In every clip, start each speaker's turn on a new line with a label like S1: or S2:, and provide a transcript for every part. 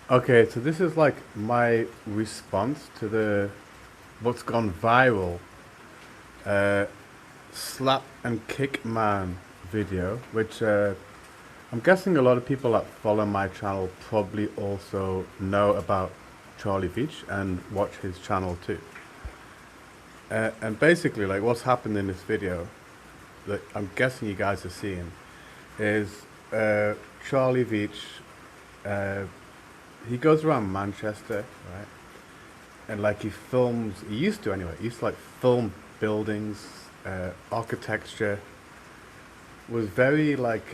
S1: Okay, so this is like my response to the what's gone viral uh, slap and kick man video, which I'm guessing a lot of people that follow my channel probably also know about Charlie Vietch and watch his channel too. And basically, like what's happened in this video that I'm guessing you guys are seeing is uh, Charlie Vietch. Uh, he goes around Manchester, right? And like he films, he used to anyway. He used to like film buildings, architecture. Was very like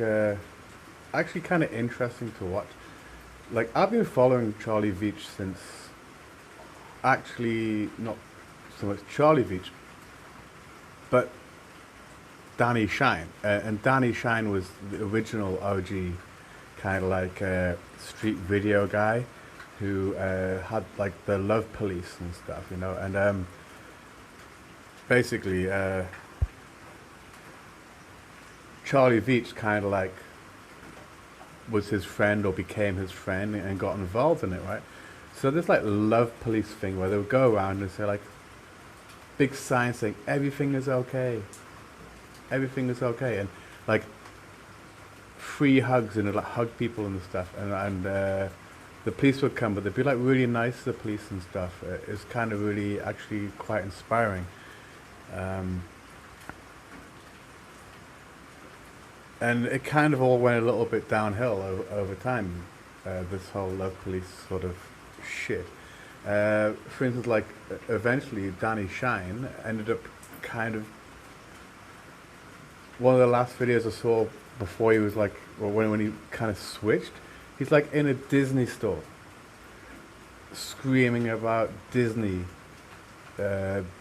S1: actually kind of interesting to watch. Like I've been following Charlie Veitch since actually not so much Charlie Veitch, but Danny Shine. And Danny Shine was the original OG kind of like street video guy who had like the Love Police and stuff, you know. And basically, Charlie Veitch kind of like was his friend or became his friend and got involved in it, right? So this like Love Police thing where they would go around and say like big signs saying everything is okay, and like free hugs and like hug people and stuff, and the police would come, but they'd be like really nice to the police and stuff. It's kind of really actually quite inspiring. Um, and it kind of all went a little bit downhill over time. This whole Love Police sort of shit. For instance, like eventually Danny Shine ended up kind of one of the last videos I saw before he was like, well, when he kind of switched, he's like in a Disney store screaming about Disney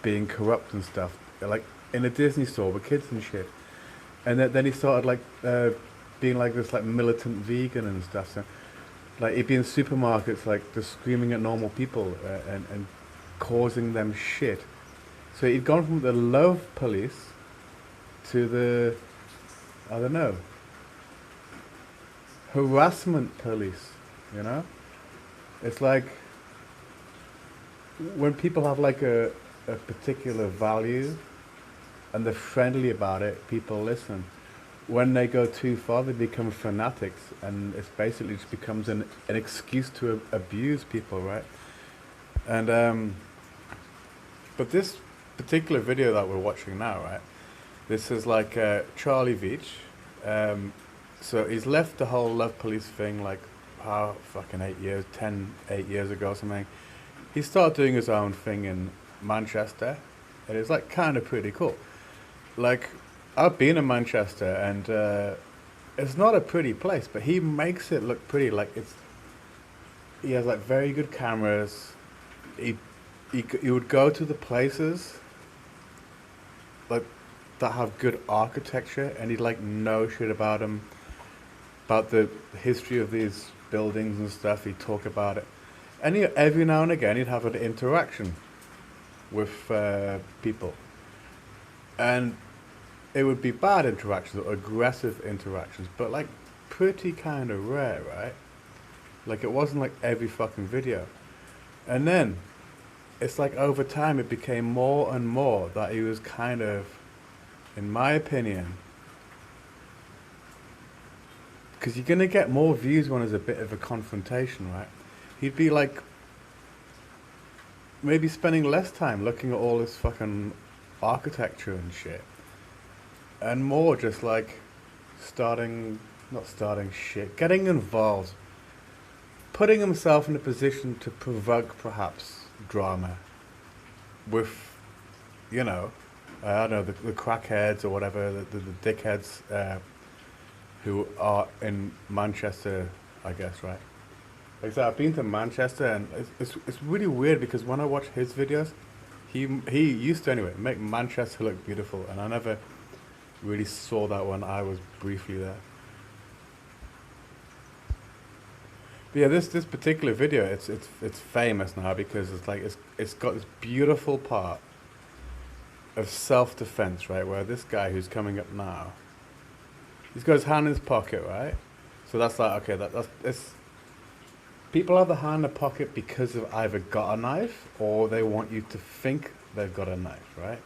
S1: being corrupt and stuff, like in a Disney store with kids and shit. And then he started like being like this like militant vegan and stuff. So like he'd be in supermarkets like just screaming at normal people and causing them shit. So he'd gone from the love police to the, I don't know, harassment police, you know? It's like when people have like a particular value and they're friendly about it, people listen. When they go too far, they become fanatics, and it's basically just becomes an excuse to abuse people, right? And but this particular video that we're watching now, right? This is like Charlie Veitch. So he's left the whole Love Police thing like how fucking 8 years, 8 years ago or something. He started doing his own thing in Manchester, and it's like kind of pretty cool. Like I've been in Manchester, and it's not a pretty place, but he makes it look pretty. Like it's he has like very good cameras. He he would go to the places like that have good architecture, and he'd like know shit about them, about the history of these buildings and stuff. He'd talk about it, and every now and again he'd have an interaction with people, and it would be bad interactions or aggressive interactions, but like pretty kind of rare, right? Like it wasn't like every fucking video. And then it's like over time it became more and more that he was kind of, in my opinion, because you're gonna get more views when there's a bit of a confrontation, right? He'd be like maybe spending less time looking at all this fucking architecture and shit, and more just like starting, not starting shit, getting involved, putting himself in a position to provoke perhaps drama with, you know, I don't know, the crackheads or whatever, the dickheads who are in Manchester, I guess, right? Like I said, I've been to Manchester, and it's really weird because when I watch his videos, he used to anyway make Manchester look beautiful, and I never really saw that when I was briefly there. But yeah, this particular video, it's famous now because it's like it's got this beautiful part of self defense, right? Where this guy who's coming up now, he's got his hand in his pocket, right? So that's like okay, that's it's People have the hand in the pocket because they've either got a knife or they want you to think they've got a knife, right?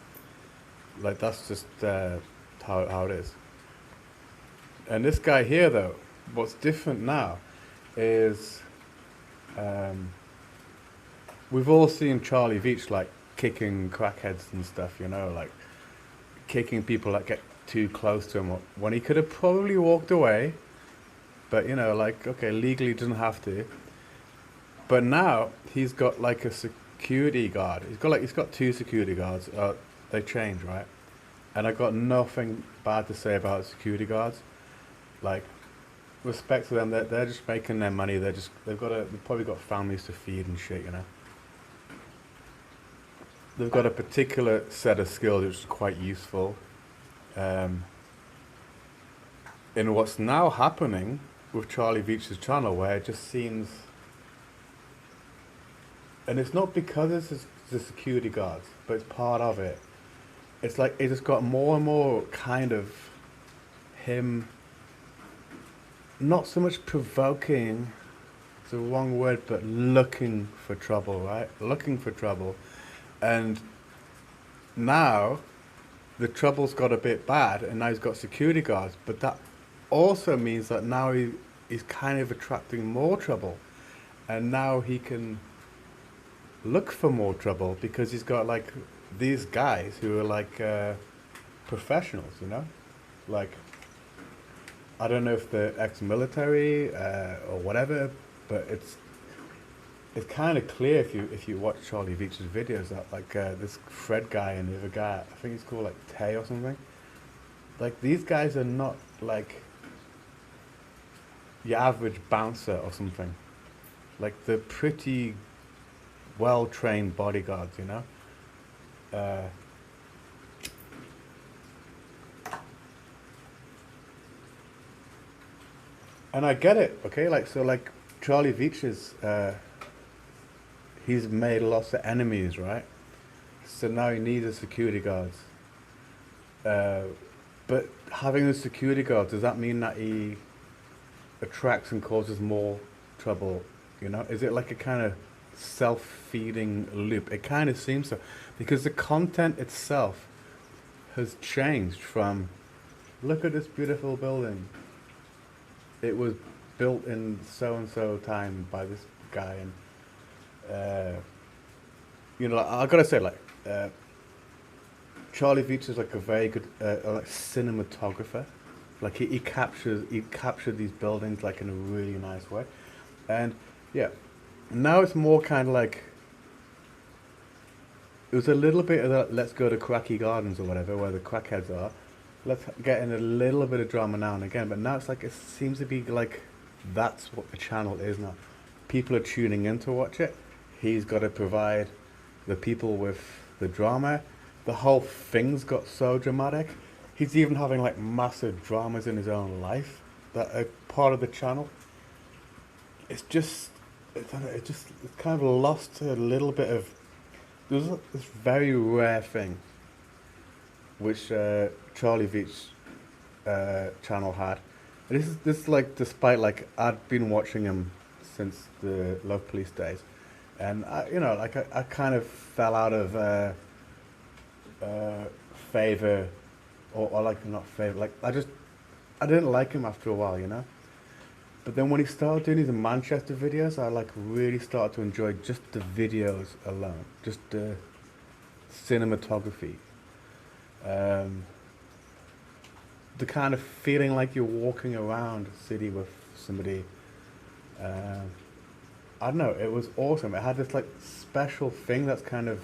S1: Like that's just how it is. And this guy here, though, what's different now is um, we've all seen Charlie Vietch like kicking crackheads and stuff, you know, like kicking people that get too close to him when he could have probably walked away, but you know, like okay, legally doesn't have to. But now he's got like a security guard. He's got two security guards. They change, right? And I got nothing bad to say about security guards. Like, respect to them. They're just making their money. They've probably got families to feed and shit, you know. They've got a particular set of skills which is quite useful. In what's now happening with Charlie Vietch's channel, where it just seems, and it's not because it's the security guards, but it's part of it. It's like it just got more and more kind of him, not so much provoking, it's the wrong word, but looking for trouble, right? Looking for trouble. And now the trouble's got a bit bad and now he's got security guards, but that also means that now he's kind of attracting more trouble. And now he can look for more trouble because he's got like these guys who are like professionals, you know, like I don't know if they're ex-military or whatever, but it's kind of clear if you watch Charlie Vietch's videos that like this Fred guy and the other guy, I think he's called like Tay or something. Like these guys are not like your average bouncer or something. Like they're pretty well-trained bodyguards, you know. And I get it, okay? Like so, like Charlie Vietch is, he's made lots of enemies, right? So now he needs the security guards. But having the security guards, does that mean that he attracts and causes more trouble? You know, is it like a kind of self-feeding loop? It kind of seems so, because the content itself has changed from, look at this beautiful building. It was built in so-and-so time by this guy, and you know, like, I gotta say, like Charlie Vietch is like a very good like cinematographer. Like he captured these buildings like in a really nice way, and yeah, now it's more kind of like it was a little bit of that. Let's go to Cracky Gardens or whatever, where the crackheads are. Let's get in a little bit of drama now and again, but now it's like it seems to be like that's what the channel is now. People are tuning in to watch it. He's got to provide the people with the drama. The whole thing's got so dramatic. He's even having like massive dramas in his own life that are part of the channel. It's just, it's kind of lost a little bit of. There's this very rare thing which Charlie Vietch channel had. This is like, despite like I'd been watching him since the Love Police days, and you know, like I kind of fell out of favor, or like not favor, like I didn't like him after a while, you know. But then when he started doing these Manchester videos, I like really started to enjoy just the videos alone, just the cinematography. The kind of feeling like you're walking around a city with somebody. I don't know, it was awesome. It had this like special thing that's kind of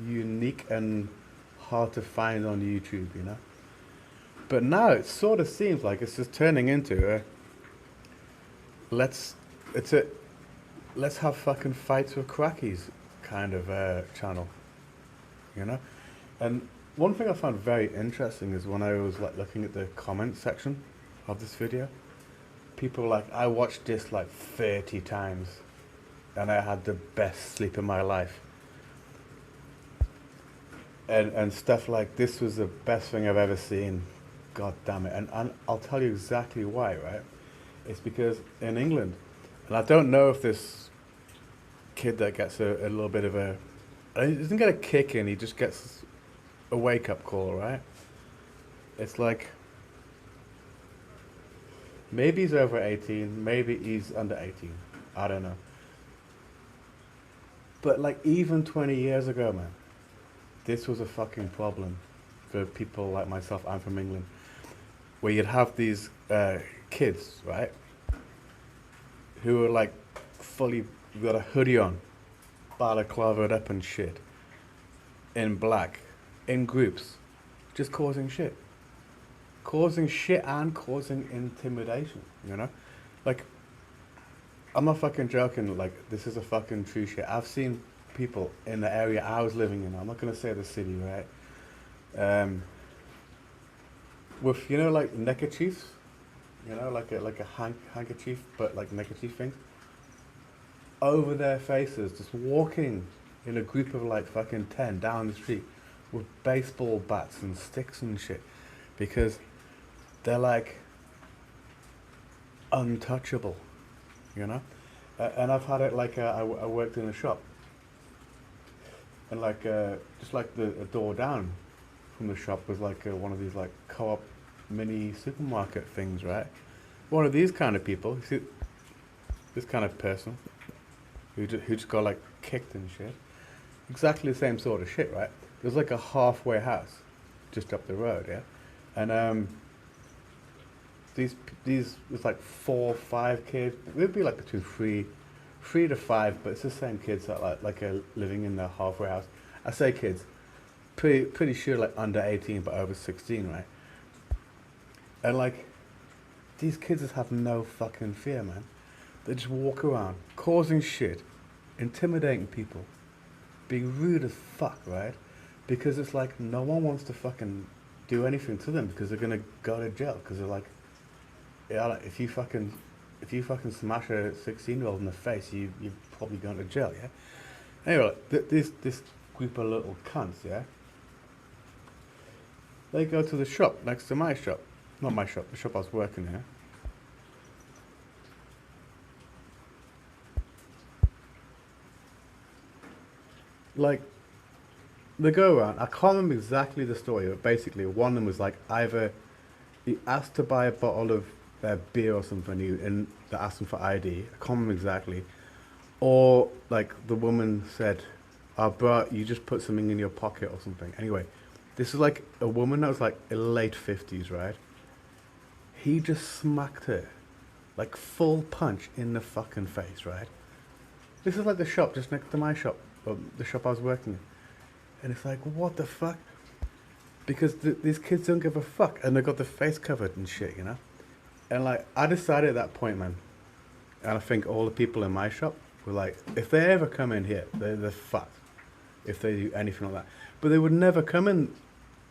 S1: unique and hard to find on YouTube, you know. But now it sort of seems like it's just turning into a let's have fucking fights with crackies kind of channel, you know. And one thing I found very interesting is when I was like looking at the comment section of this video, people were like, I watched this like 30 times and I had the best sleep of my life. And stuff like, this was the best thing I've ever seen. God damn it. And I'll tell you exactly why, right? It's because in England, And I don't know if this kid that gets a little bit of he doesn't get a kick in, he just gets a wake up call, right? It's like, maybe he's over 18, maybe he's under 18. I don't know. But like even 20 years ago, man, this was a fucking problem for people like myself. I'm from England, where you'd have these kids, right, who were like fully got a hoodie on, balaclavaed up and shit, in black, in groups, just causing shit. Causing shit and causing intimidation, you know? Like, I'm not fucking joking, like, this is a fucking true shit. I've seen people in the area I was living in, I'm not gonna say the city, right? With, you know, like neckerchiefs, you know, like a handkerchief, but like neckerchief things, over their faces, just walking in a group of like fucking 10 down the street with baseball bats and sticks and shit, because they're like untouchable, you know? And I've had it like, I worked in a shop, and like, just like a door down from the shop was like one of these like co-op mini supermarket things, right? One of these kind of people, you see, this kind of person, who just got like kicked and shit. Exactly the same sort of shit, right? There's like a halfway house just up the road, yeah? And these was like 4 or 5 kids. It'd be like between three to 5, but it's the same kids that like are living in the halfway house. I say kids, pretty sure like under 18 but over 16, right? And like, these kids just have no fucking fear, man. They just walk around causing shit, intimidating people, being rude as fuck, right? Because it's like no one wants to fucking do anything to them because they're gonna go to jail. Because they're like, yeah, like if you fucking smash a 16-year-old in the face, you're probably going to jail, yeah. Anyway, this group of little cunts, yeah. They go to the shop next to my shop, not my shop, the shop I was working in. Like, they go around. I can't remember exactly the story, but basically one of them was like either he asked to buy a bottle of beer or something, and they asked him for ID. I can't remember exactly. Or like the woman said, "Oh, bro, you just put something in your pocket or something." Anyway, this is like a woman that was like in late 50s, right? He just smacked her, like full punch in the fucking face, right? This is like the shop just next to my shop, or the shop I was working in. And it's like, what the fuck? Because these kids don't give a fuck, and they got their face covered and shit, you know? And like, I decided at that point, man, and I think all the people in my shop were like, if they ever come in here, they're fucked. If they do anything like that. But they would never come in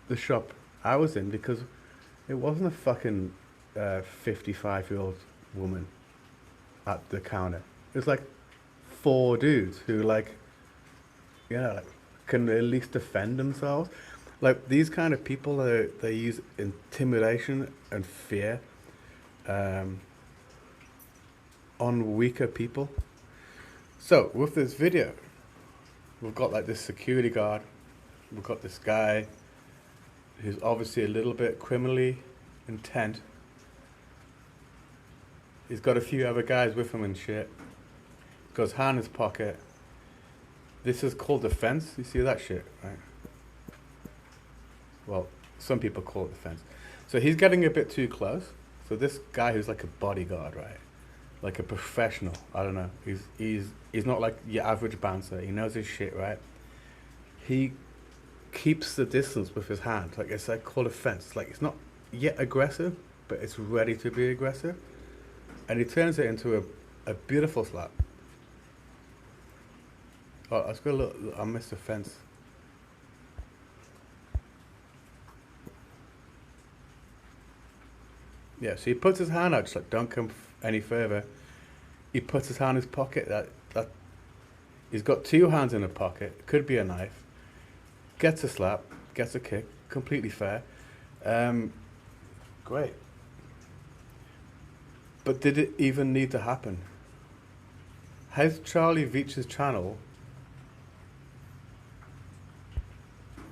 S1: the shop I was in because it wasn't a fucking 55-year-old woman at the counter. It was like 4 dudes who like, you know, like can at least defend themselves. Like these kind of people, they use intimidation and fear on weaker people. So with this video, we've got like this security guard, we've got this guy who's obviously a little bit criminally intent. He's got a few other guys with him and shit. Got his hand in his pocket. This is called the fence. You see that shit, right? Well, some people call it the fence. So he's getting a bit too close. So this guy who's like a bodyguard, right? Like a professional. I don't know. He's not like your average bouncer. He knows his shit, right? He keeps the distance with his hand. Like it's like called a fence. It's like it's not yet aggressive, but it's ready to be aggressive. And he turns it into a beautiful slap. Oh, let's go look. I missed the fence. Yeah, so he puts his hand out, just like, don't come any further. He puts his hand in his pocket. That he's got 2 hands in a pocket. Could be a knife. Gets a slap, gets a kick. Completely fair. Great. But did it even need to happen? has Charlie Vietch's channel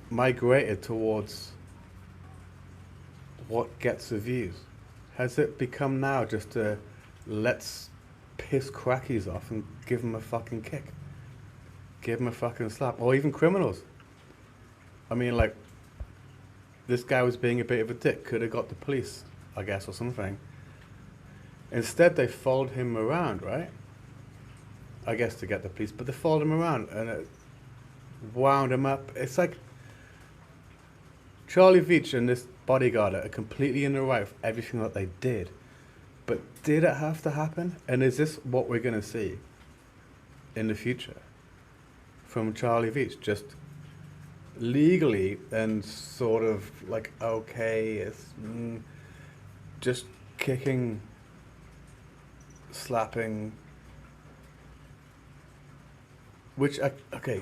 S1: migrated towards what gets the views? Has it become now just a let's piss crackies off and give them a fucking kick? Give them a fucking slap? Or even criminals? I mean, like, this guy was being a bit of a dick. Could have got the police, I guess, or something. Instead, they followed him around, right? I guess to get the police, but they followed him around and it wound him up. It's like Charlie Vietch and this bodyguard are completely in the right of everything that they did. But did it have to happen? And is this what we're going to see in the future from Charlie Vietch? Just legally and sort of like, okay, it's just kicking, slapping, which, okay,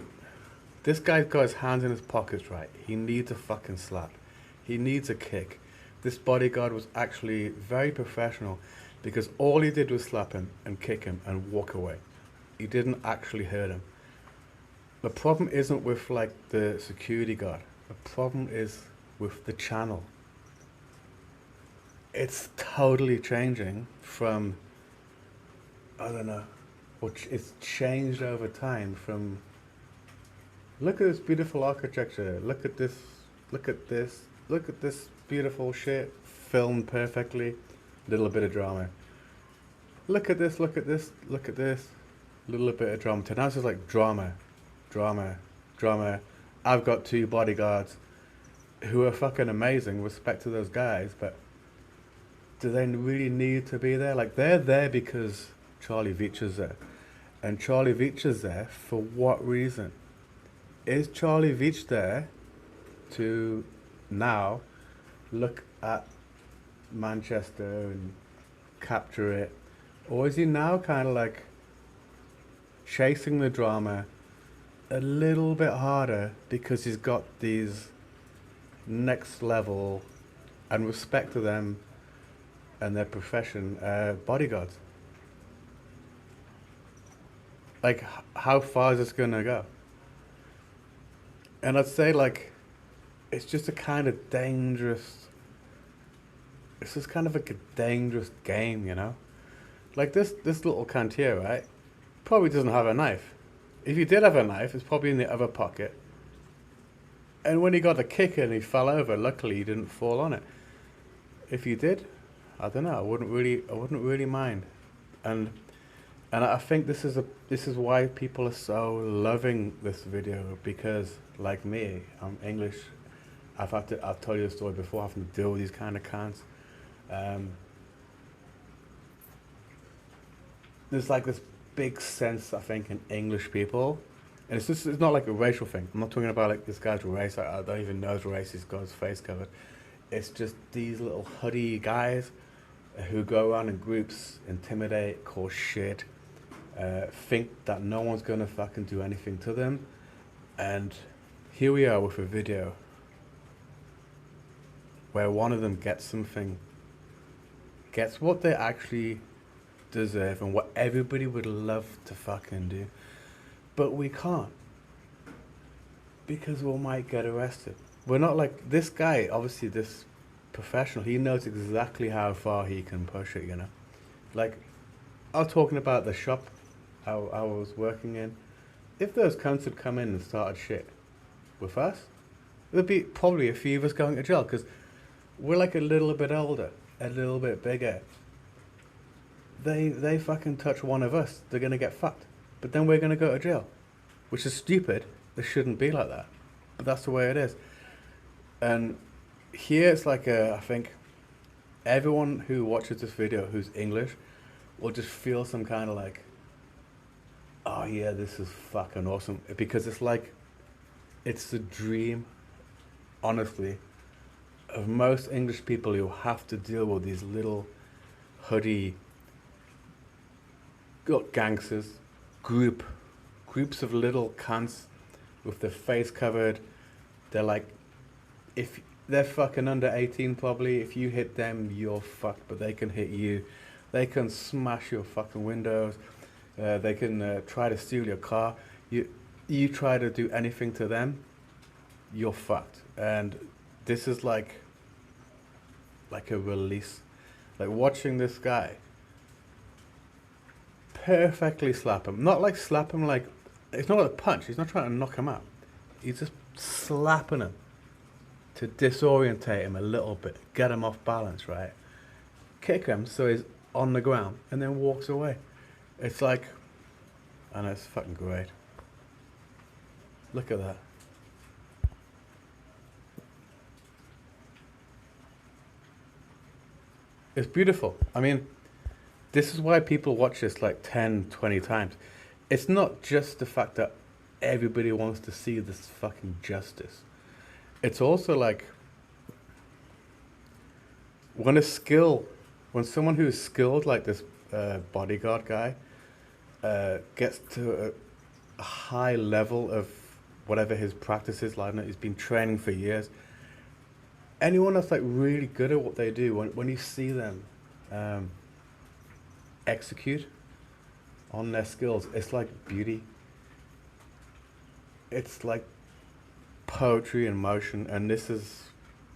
S1: this guy's got his hands in his pockets, right? He needs a fucking slap. He needs a kick. This bodyguard was actually very professional because all he did was slap him and kick him and walk away. He didn't actually hurt him. The problem isn't with like the security guard. The problem is with the channel. It's totally changing from, I don't know, it's changed over time from, look at this beautiful architecture, look at this, look at this, look at this beautiful shit, filmed perfectly, little bit of drama. Look at this, look at this, look at this, little bit of drama. Now it's just like drama, drama, drama. I've got 2 bodyguards who are fucking amazing, respect to those guys, but do they really need to be there? Like, they're there because Charlie Vietch is there. And Charlie Vietch is there for what reason? Is Charlie Vietch there to now look at Manchester and capture it? Or is he now kind of like chasing the drama a little bit harder because he's got these next level and respect to them and their profession bodyguards? Like, how far is this gonna go? And I'd say, like, it's just a kind of dangerous, it's just kind of like a dangerous game, you know? Like this little cunt here, right? Probably doesn't have a knife. If he did have a knife, it's probably in the other pocket. And when he got the kick and he fell over, luckily he didn't fall on it. If he did, I don't know, I wouldn't really mind. And I think this is why people are so loving this video, because like me, I'm English. I've told you the story before, having to deal with these kind of cunts. There's like this big sense, I think, in English people, and it's not like a racial thing. I'm not talking about like this guy's race. I don't even know his race. He's got his face covered. It's just these little hoodie guys who go around in groups, intimidate, cause shit, think that no one's gonna fucking do anything to them. And here we are with a video where one of them gets something, gets what they actually deserve and what everybody would love to fucking do, but we can't because we might get arrested. We're not like this guy. Obviously, this professional, he knows exactly how far he can push it, you know. Like, I was talking about the shop I was working in. If those cunts had come in and started shit with us, there'd be probably a few of us going to jail, because we're like a little bit older, a little bit bigger. They fucking touch one of us, they're gonna get fucked. But then we're gonna go to jail, which is stupid. It shouldn't be like that, but that's the way it is. And here it's like I think everyone who watches this video who's English will just feel some kind of like, oh yeah, this is fucking awesome, because it's like, it's the dream, honestly, of most English people who have to deal with these little hoodie gangsters, groups of little cunts with their face covered. They're like, if they're fucking under 18 probably, if you hit them, you're fucked, but they can hit you. They can smash your fucking windows. They can try to steal your car. You try to do anything to them, you're fucked. And this is like a release. Like watching this guy perfectly slap him. Not like slap him like, it's not a punch. He's not trying to knock him out. He's just slapping him to disorientate him a little bit, get him off balance, right? Kick him so he's on the ground and then walks away. It's like, I know, it's fucking great. Look at that. It's beautiful. I mean, this is why people watch this like 10, 20 times. It's not just the fact that everybody wants to see this fucking justice. It's also like when someone who's skilled like this bodyguard guy gets to a high level of whatever his practice is, like he's been training for years. Anyone that's like really good at what they do, when you see them execute on their skills, it's like beauty. It's like poetry in motion, and this is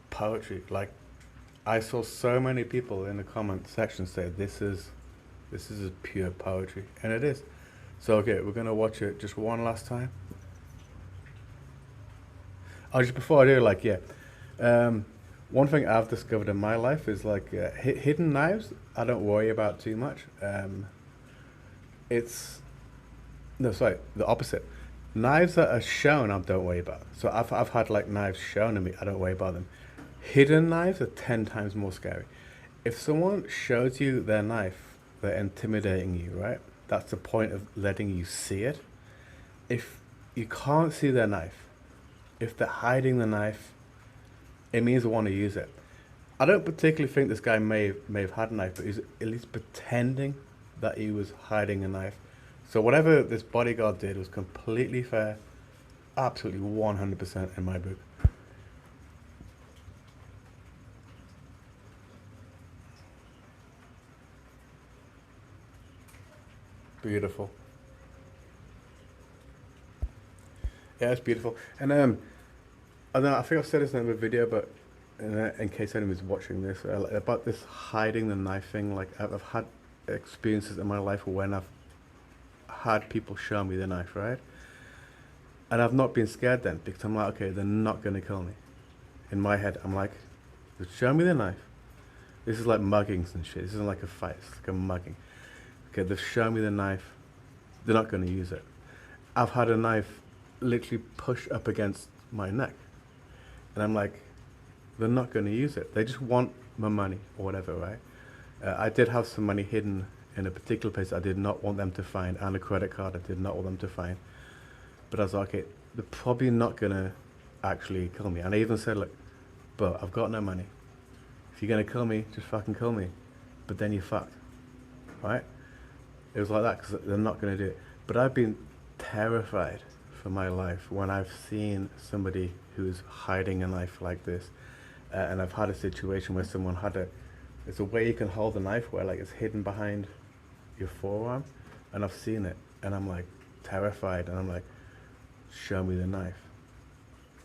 S1: poetry. Like, I saw so many people in the comment section say this is pure poetry, and it is. So okay, we're gonna watch it just one last time. Oh, just before I do, like, yeah, one thing I've discovered in my life is like hidden knives. I don't worry about too much. The opposite. Knives that are shown, I don't worry about. So I've had like knives shown to me, I don't worry about them. Hidden knives are 10 times more scary. If someone shows you their knife, they're intimidating you, right? That's the point of letting you see it. If you can't see their knife, if they're hiding the knife, it means they want to use it. I don't particularly think this guy may have had a knife, but he's at least pretending that he was hiding a knife. So whatever this bodyguard did was completely fair, absolutely 100% in my book. Beautiful. Yeah, it's beautiful. And I don't know, I think I've said this in another video, but in case anyone's watching this, about this hiding the knife thing, like I've had experiences in my life when I've had people show me the knife, right? And I've not been scared then, because I'm like, okay, they're not going to kill me. In my head, I'm like, show me the knife. This is like muggings and shit. This isn't like a fight, it's like a mugging. Okay, they've shown me the knife. They're not going to use it. I've had a knife literally push up against my neck. And I'm like, they're not going to use it. They just want my money or whatever, right? I did have some money hidden in a particular place I did not want them to find, and a credit card I did not want them to find. But I was like, okay, they're probably not going to actually kill me. And I even said, look, but I've got no money. If you're going to kill me, just fucking kill me. But then you're fucked, right? It was like that, because they're not going to do it. But I've been terrified for my life when I've seen somebody who's hiding a knife like this. And I've had a situation where someone there's a way you can hold the knife where like it's hidden behind your forearm, and I've seen it, and I'm like terrified, and I'm like, show me the knife.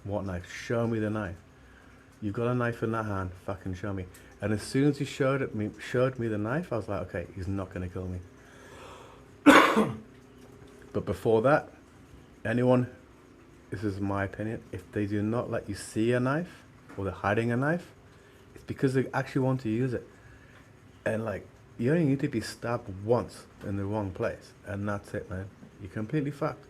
S1: What knife? Show me the knife. You've got a knife in that hand, fucking show me. And as soon as he showed me the knife, I was like, okay, he's not gonna kill me. But before that, anyone, this is my opinion, if they do not let you see a knife, or they're hiding a knife, it's because they actually want to use it. And like, you only need to be stabbed once in the wrong place, and that's it, man. You're completely fucked.